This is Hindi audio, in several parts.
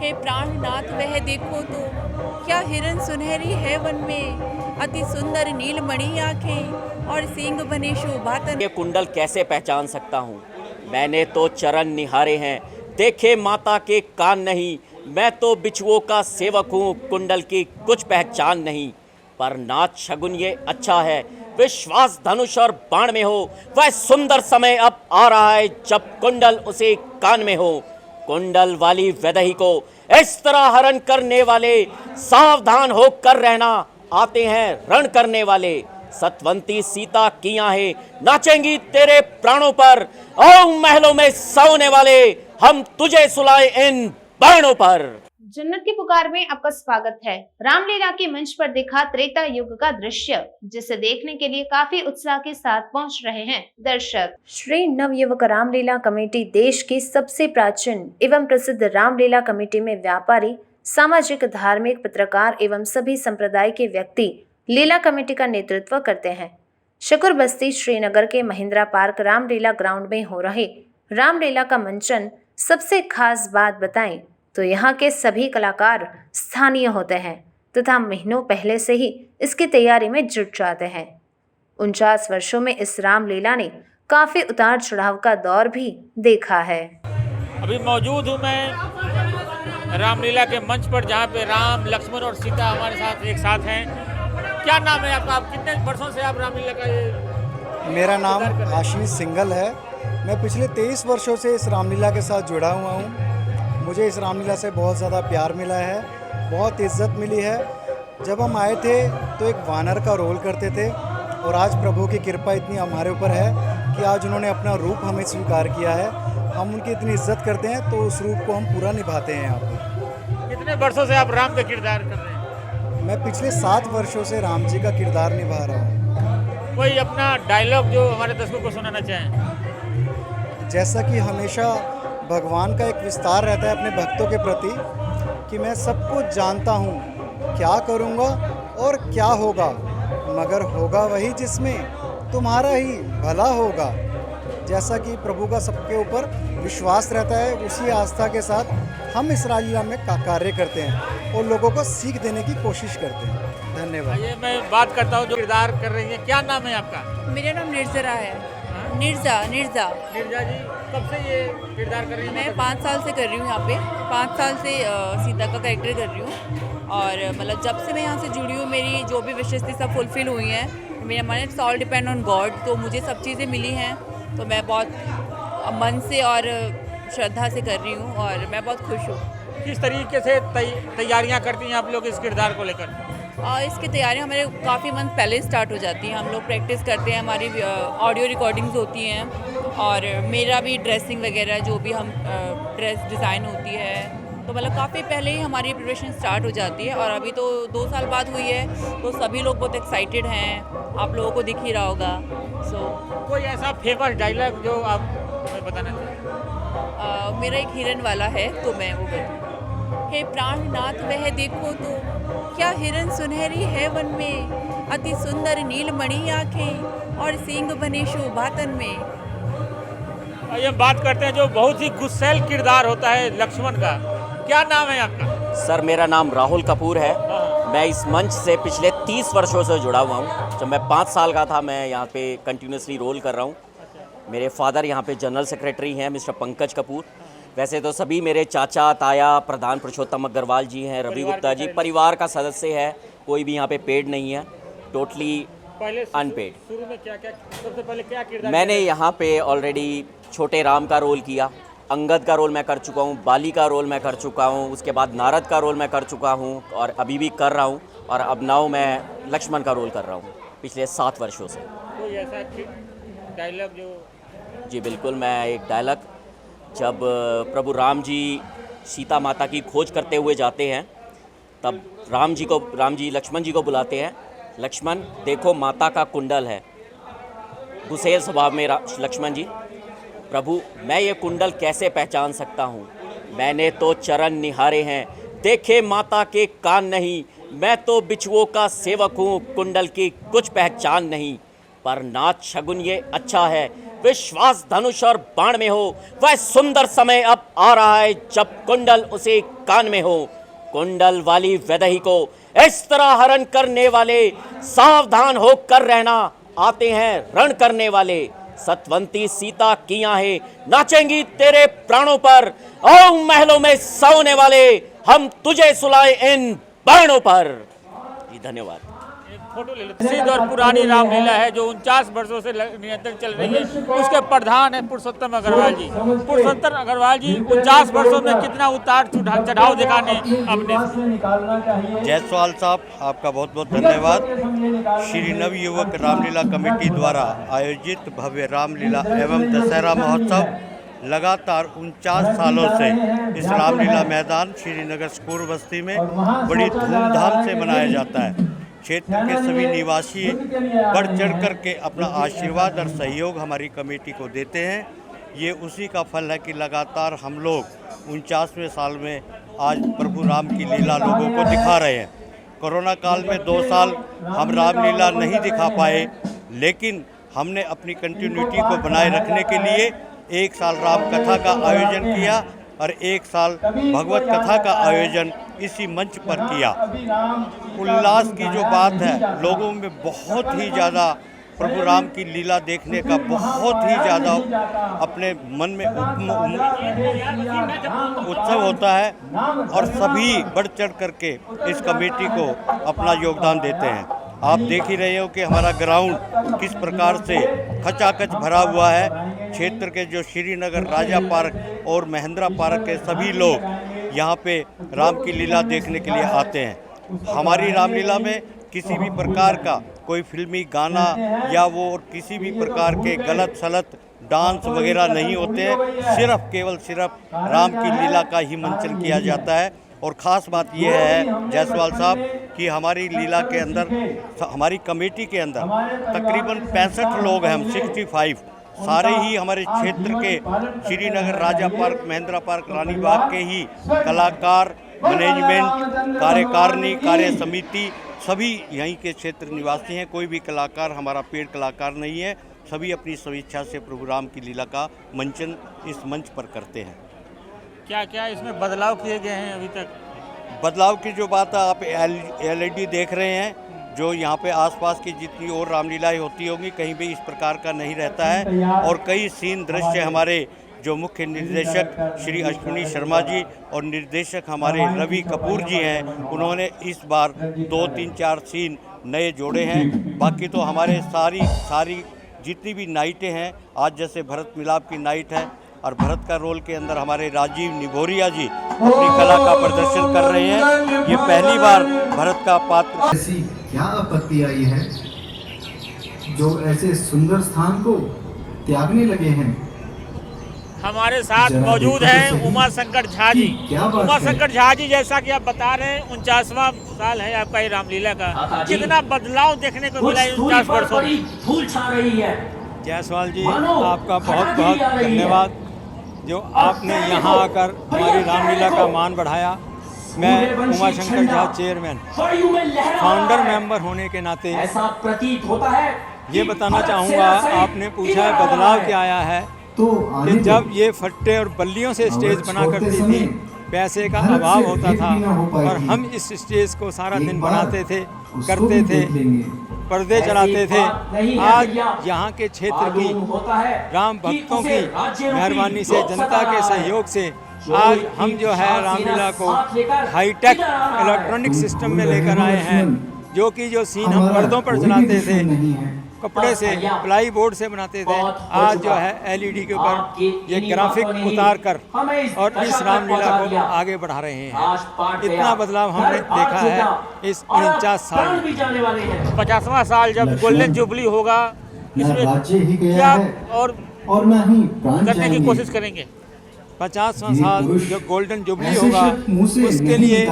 हे प्राणनाथ वह देखो तो, क्या हिरन सुनहरी है वन में, अति सुंदर नीलमणि आंखें और सींग बने शोभातन। ये कुंडल कैसे पहचान सकता हूँ, मैंने तो चरण निहारे हैं, देखे माता के कान नहीं। मैं तो बिच्छुओं का सेवक हूँ, कुंडल की कुछ पहचान नहीं। पर नाथ शगुन ये अच्छा है, विश्वास धनुष और बाण में हो। वह सुंदर समय अब आ रहा है, जब कुंडल उसे कान में हो। कुंडल वाली वैदही को इस तरह हरण करने वाले, सावधान होकर रहना, आते हैं रण करने वाले। सतवंती सीता की आहें नाचेंगी तेरे प्राणों पर, ओ महलों में सोने वाले, हम तुझे सुलाए इन बाणों पर। जन्नत की पुकार में आपका स्वागत है। रामलीला के मंच पर देखा त्रेता युग का दृश्य, जिसे देखने के लिए काफी उत्साह के साथ पहुंच रहे हैं दर्शक। श्री नवयुवक रामलीला कमेटी देश की सबसे प्राचीन एवं प्रसिद्ध रामलीला कमेटी में व्यापारी, सामाजिक, धार्मिक, पत्रकार एवं सभी संप्रदाय के व्यक्ति लीला कमेटी का नेतृत्व करते हैं। शकूर बस्ती श्रीनगर के महिंद्रा पार्क रामलीला ग्राउंड में हो रहे रामलीला का मंचन सबसे खास बात बताएं तो यहाँ के सभी कलाकार स्थानीय होते हैं तथा महीनों पहले से ही इसकी तैयारी में जुट जाते हैं। 49 वर्षों में इस रामलीला ने काफी उतार चढ़ाव का दौर भी देखा है। अभी मौजूद हूँ मैं रामलीला के मंच पर, जहाँ पे राम, लक्ष्मण और सीता हमारे साथ एक साथ हैं। क्या नाम है आपका? आप कितने वर्षों से आप रामलीला का ये? मेरा नाम आशीष सिंगल है। मैं पिछले 23 वर्षों से इस रामलीला के साथ जुड़ा हुआ हूँ। मुझे इस रामलीला से बहुत ज़्यादा प्यार मिला है, बहुत इज्जत मिली है। जब हम आए थे तो एक वानर का रोल करते थे, और आज प्रभु की कृपा इतनी हमारे ऊपर है कि आज उन्होंने अपना रूप हमें स्वीकार किया है। हम उनकी इतनी इज्जत करते हैं तो उस रूप को हम पूरा निभाते हैं यहाँ पर। कितने वर्षों से आप राम का किरदार कर रहे हैं? मैं पिछले 7 वर्षों से राम जी का किरदार निभा रहा हूँ। कोई अपना डायलॉग जो हमारे दर्शकों को सुनाना चाहें? जैसा कि हमेशा भगवान का एक विस्तार रहता है अपने भक्तों के प्रति कि मैं सब कुछ जानता हूँ, क्या करूँगा और क्या होगा, मगर होगा वही जिसमें तुम्हारा ही भला होगा। जैसा कि प्रभु का सबके ऊपर विश्वास रहता है, उसी आस्था के साथ हम इस रामलीला में कार्य करते हैं और लोगों को सीख देने की कोशिश करते हैं। धन्यवाद। ये मैं बात करता हूँ जो किरदार कर रही है, क्या नाम है आपका? मेरा नाम निर्जरा है। निर्जा निर्जा जी, कब से ये किरदार कर रही है? मैं 5 साल से कर रही हूँ यहाँ पे। 5 साल से सीता का कैरेक्टर कर रही हूँ, और मतलब जब से मैं यहाँ से जुड़ी हूँ, मेरी जो भी विशेष थी सब फुलफिल हुई हैं। मेरा मन it's all depend on God, तो मुझे सब चीज़ें मिली हैं, तो मैं बहुत मन से और श्रद्धा से कर रही हूँ, और मैं बहुत खुश हूँ। किस तरीके से तैयारियाँ करती हैं आप लोग इस किरदार को लेकर? और इसकी तैयारी हमारे काफ़ी मंथ पहले स्टार्ट हो जाती है। हम लोग प्रैक्टिस करते हैं, हमारी ऑडियो रिकॉर्डिंग्स होती हैं, और मेरा भी ड्रेसिंग वगैरह जो भी हम ड्रेस डिज़ाइन होती है, तो मतलब काफ़ी पहले ही हमारी प्रिपरेशन स्टार्ट हो जाती है। और अभी तो 2 साल बाद हुई है, तो सभी लोग बहुत एक्साइटेड हैं, आप लोगों को दिख ही रहा होगा। कोई ऐसा फेमस डायलॉग जो आप हमें बताना चाहिए? मेरा एक हिरन वाला है, तो मैं वो कहती हूँ, हे प्राणनाथ वह देखो तो, क्या हिरन सुनहरी है वन में, अति सुंदर नीलमणि आंखें और सींग बने शोभातन में। आइए हम बात करते हैं जो बहुत ही गुस्सैल किरदार होता है लक्ष्मण का। क्या नाम है आपका? सर मेरा नाम राहुल कपूर है। मैं इस मंच से पिछले 30 वर्षों से जुड़ा हुआ हूँ। जब मैं 5 साल का था, मैं यहाँ पे कंटिन्यूसली रोल कर रहा हूँ। मेरे फादर यहाँ पे जनरल सेक्रेटरी हैं, मिस्टर पंकज कपूर। वैसे तो सभी मेरे चाचा, ताया, प्रधान पुरुषोत्तम अग्रवाल जी हैं, रवि गुप्ता जी परिवार का सदस्य है। कोई भी यहाँ पे पेड नहीं है, टोटली अनपेड। शुरू में क्या सबसे पहले क्या किरदार? मैंने यहाँ पे ऑलरेडी छोटे राम का रोल किया, अंगद का रोल मैं कर चुका हूँ, बाली का रोल मैं कर चुका हूँ, उसके बाद नारद का रोल मैं कर चुका हूँ, और अभी भी कर रहा हूँ, और अब नाउ मैं लक्ष्मण का रोल कर रहा हूँ पिछले 7 वर्षों से। कोई ऐसा डायलॉग जो? जी बिल्कुल, मैं एक डायलॉग, जब प्रभु राम जी सीता माता की खोज करते हुए जाते हैं, तब राम जी लक्ष्मण जी को बुलाते हैं। लक्ष्मण देखो माता का कुंडल है। गुस्सेल स्वभाव में लक्ष्मण जी, प्रभु मैं ये कुंडल कैसे पहचान सकता हूँ, मैंने तो चरण निहारे हैं, देखे माता के कान नहीं। मैं तो बिच्छुओं का सेवक हूँ, कुंडल की कुछ पहचान नहीं। पर नाथ शगुन ये अच्छा है, विश्वास धनुष और बाण में हो। वह सुंदर समय अब आ रहा है जब कुंडल उसे कान में हो। कुंडल वाली वैदेही को इस तरह हरण करने वाले, सावधान होकर रहना, आते हैं रण करने वाले। सतवंती सीता कियां है नाचेंगी तेरे प्राणों पर। ओ महलों में सोने वाले, हम तुझे सुलाए इन बाणों पर। जी धन्यवाद। एक फोटो ले लो। प्रसिद्ध और पुरानी रामलीला है जो 49 वर्षों से निरंतर चल रही है। उसके प्रधान है पुरुषोत्तम अग्रवाल जी। पुरुषोत्तम अग्रवाल जी 49 वर्षों में कितना उतार चढ़ाव दिखाने अपने। जायसवाल साहब, आपका बहुत बहुत धन्यवाद। श्री नवयुवक रामलीला कमेटी द्वारा आयोजित भव्य रामलीला एवं दशहरा महोत्सव लगातार 49 सालों से इस रामलीला मैदान श्रीनगर स्कूर बस्ती में बड़ी धूमधाम से मनाया जाता है। क्षेत्र के सभी निवासी बढ़ चढ़ कर के अपना आशीर्वाद और सहयोग हमारी कमेटी को देते हैं। ये उसी का फल है कि लगातार हम लोग 49वें साल में आज प्रभु राम की लीला लोगों को दिखा रहे हैं। कोरोना काल में 2 साल हम रामलीला नहीं दिखा पाए, लेकिन हमने अपनी कंटिन्यूटी को बनाए रखने के लिए 1 साल राम कथा का आयोजन किया और 1 साल भगवत कथा का आयोजन इसी मंच पर किया। उल्लास की जो बात है, लोगों में बहुत ही ज़्यादा प्रभु राम की लीला देखने का बहुत ही ज़्यादा अपने मन में उत्सव होता है और सभी बढ़ चढ़ करके इस कमेटी को अपना योगदान देते हैं। आप देख ही रहे हो कि हमारा ग्राउंड किस प्रकार से खचाखच भरा हुआ है। क्षेत्र के जो श्रीनगर राजा पार्क और महेंद्रा पार्क के सभी लोग यहाँ पे राम की लीला देखने के लिए आते हैं। हमारी रामलीला में किसी भी प्रकार का कोई फिल्मी गाना या वो किसी भी प्रकार के गलत सलत डांस वगैरह नहीं होते हैं। सिर्फ राम की लीला का ही मंचन किया जाता है। और ख़ास बात यह है जायसवाल साहब कि हमारी लीला के अंदर, हमारी कमेटी के अंदर तकरीबन 65 लोग हैं, हम 65 सारे ही हमारे क्षेत्र के श्रीनगर राजा पार्क, महेंद्रा पार्क, रानी बाग के ही कलाकार, मैनेजमेंट, कार्यकारिणी, कार्य समिति सभी यहीं के क्षेत्र निवासी हैं। कोई भी कलाकार हमारा पेड़ कलाकार नहीं है। सभी अपनी स्वेच्छा से प्रभु राम की लीला का मंचन इस मंच पर करते हैं। क्या क्या इसमें बदलाव किए गए हैं अभी तक? बदलाव की जो बात है, आप LED देख रहे हैं, जो यहाँ पे आसपास की जितनी और रामलीलाएँ होती होंगी कहीं भी इस प्रकार का नहीं रहता है। और कई सीन दृश्य हमारे जो मुख्य निर्देशक श्री अश्विनी शर्मा जी और निर्देशक हमारे रवि कपूर जी हैं, उन्होंने इस बार 2, 3, 4 सीन नए जोड़े हैं। बाकी तो हमारे सारी जितनी भी नाइटें हैं, आज जैसे भरत मिलाप की नाइट है और भरत का रोल के अंदर हमारे राजीव निभोरिया जी अपनी कला का प्रदर्शन कर रहे हैं। ये पहली बार भरत का पात्र। ऐसी क्या आपत्ति आई है जो ऐसे सुंदर स्थान को त्यागने लगे हैं? हमारे साथ मौजूद हैं उमा शंकर झा जी। उमा शंकर झा जी, जैसा कि आप बता रहे हैं 49वां साल है आपका ये रामलीला का, कितना बदलाव देखने को मिला 49 वर्षों में? धूल छा रही है। जायसवाल जी, आपका बहुत बहुत धन्यवाद जो आपने यहाँ आकर हमारी रामलीला का मान बढ़ाया। मैं Uma Shankar Jha chairman, founder member होने के नाते ऐसा प्रतीत होता है ये बताना चाहूँगा, आपने पूछा है बदलाव क्या आया है, कि जब ये फट्टे और बल्लियों से स्टेज बना करती थी, पैसे का अभाव होता था और हम इस स्टेज को सारा दिन बनाते थे, करते थे, पर्दे चलाते थे। आज यहाँ के क्षेत्र की राम भक्तों की मेहरबानी से, जनता के सहयोग से आज हम जो है रामलीला को हाईटेक इलेक्ट्रॉनिक सिस्टम में लेकर आए हैं, जो कि जो सीन हम पर्दों पर चलाते थे, कपड़े से, प्लाई बोर्ड से बनाते थे, आज जो है LED के ऊपर ये ग्राफिक उतार कर और इस रामलीला को आगे बढ़ा रहे हैं। इतना बदलाव हमने देखा है इस 49 साल में। 50वां साल जब गोल्डन जुबली होगा, इसमें क्या और करने की कोशिश करेंगे? 50वां साल जो गोल्डन जुबली होगा, उसके लिए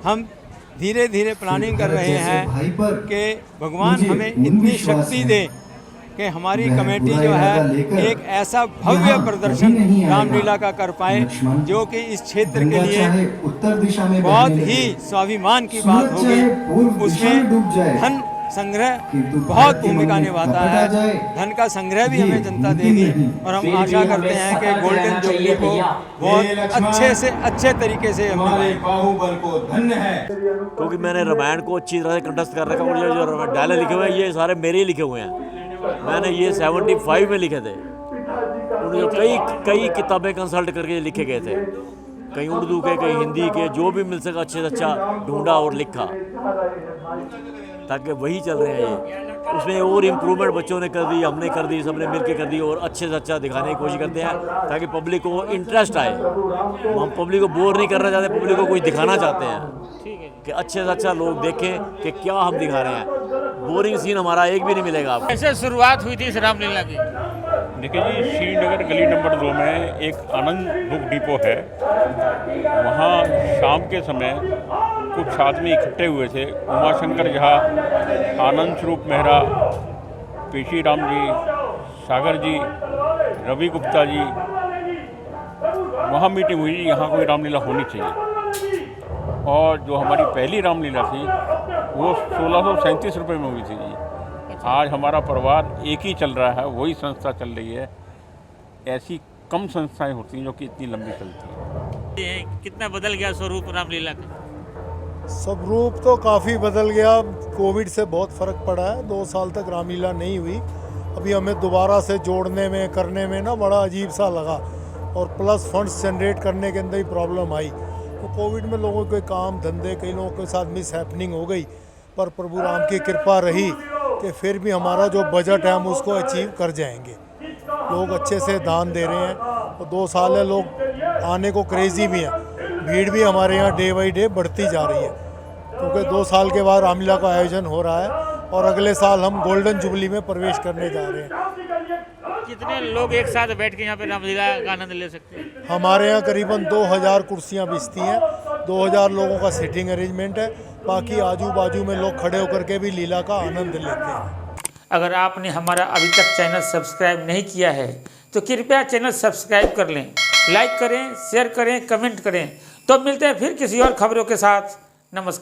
हम धीरे धीरे प्लानिंग कर रहे हैं कि भगवान हमें इतनी शक्ति दे कि हमारी कमेटी जो है एक ऐसा भव्य प्रदर्शन रामलीला का कर पाए, जो कि इस क्षेत्र के लिए बहुत ही स्वाभिमान की बात होगी। उसमें धन संग्रह बहुत भूमिका निभाता है। धन का संग्रह भी हमें जनता देगी और हम आशा करते हैं कि गोल्डन जुबली को बहुत अच्छे से अच्छे तरीके से हम बाहुबल को धन्य है। क्योंकि मैंने रामायण को अच्छी तरह से कंठस्थ कर रखा है। जो डायलॉग लिखे हुए हैं ये सारे मेरे ही लिखे हुए हैं। मैंने ये 75 में लिखे थे। उन्हें कई किताबें कंसल्ट करके लिखे गए थे, कहीं उर्दू के, कहीं हिंदी के, जो भी मिल सका अच्छे से अच्छा ढूंढा और लिखा, ताकि वही चल रहे हैं ये। उसमें और इम्प्रूवमेंट बच्चों ने कर दी, हमने कर दी, सबने मिलके कर दी और अच्छे से अच्छा दिखाने की कोशिश करते हैं ताकि पब्लिक को इंटरेस्ट आए। हम पब्लिक को बोर नहीं करना चाहते, पब्लिक को कुछ दिखाना चाहते हैं कि अच्छे से अच्छा लोग देखें कि क्या हम दिखा रहे हैं। बोरिंग सीन हमारा एक भी नहीं मिलेगा आपको। कैसे शुरुआत हुई थी इस रामलीला की? देखिए जी, श्रीनगर गली नंबर 2 में एक आनंद बुक डिपो है। वहाँ शाम के समय कुछ आदमी इकट्ठे हुए थे। उमाशंकर झा, आनंद स्वरूप मेहरा, पेशी राम जी, सागर जी, रवि गुप्ता जी, वहाँ मीटिंग हुई जी, यहाँ कोई रामलीला होनी चाहिए। और जो हमारी पहली रामलीला थी वो 1637 रुपये में हुई थी जी। आज हमारा परिवार एक ही चल रहा है, वही संस्था चल रही है। ऐसी कम संस्थाएं होती हैं जो कि इतनी लंबी चलती हैं। कितना बदल गया स्वरूप रामलीला का? स्वरूप तो काफ़ी बदल गया। कोविड से बहुत फ़र्क पड़ा है। 2 साल तक रामलीला नहीं हुई। अभी हमें दोबारा से जोड़ने में, करने में ना बड़ा अजीब सा लगा, और प्लस फंड्स जनरेट करने के अंदर ही प्रॉब्लम आई। तो कोविड में लोगों के काम धंधे, कई लोगों के साथ मिस हैपनिंग हो गई, पर प्रभु राम की कृपा रही कि फिर भी हमारा जो बजट है हम उसको अचीव कर जाएंगे। लोग अच्छे से दान दे रहे हैं, तो 2 साल है, लोग आने को क्रेज़ी भी हैं। भीड़ भी हमारे यहाँ डे बाई डे बढ़ती जा रही है, क्योंकि 2 साल के बाद रामलीला का आयोजन हो रहा है और अगले साल हम गोल्डन जुबली में प्रवेश करने जा रहे हैं। कितने लोग एक साथ बैठ के यहाँ पे रामलीला का आनंद ले सकते हैं? हमारे यहाँ करीबन 2000 कुर्सियाँ बिछती हैं। 2000 लोगों का सीटिंग अरेंजमेंट है। बाकी आजू बाजू में लोग खड़े होकर के भी लीला का आनंद लेते हैं। अगर आपने हमारा अभी तक चैनल सब्सक्राइब नहीं किया है तो कृपया चैनल सब्सक्राइब कर लें, लाइक करें, शेयर करें, कमेंट करें। तो मिलते हैं फिर किसी और खबरों के साथ। नमस्कार।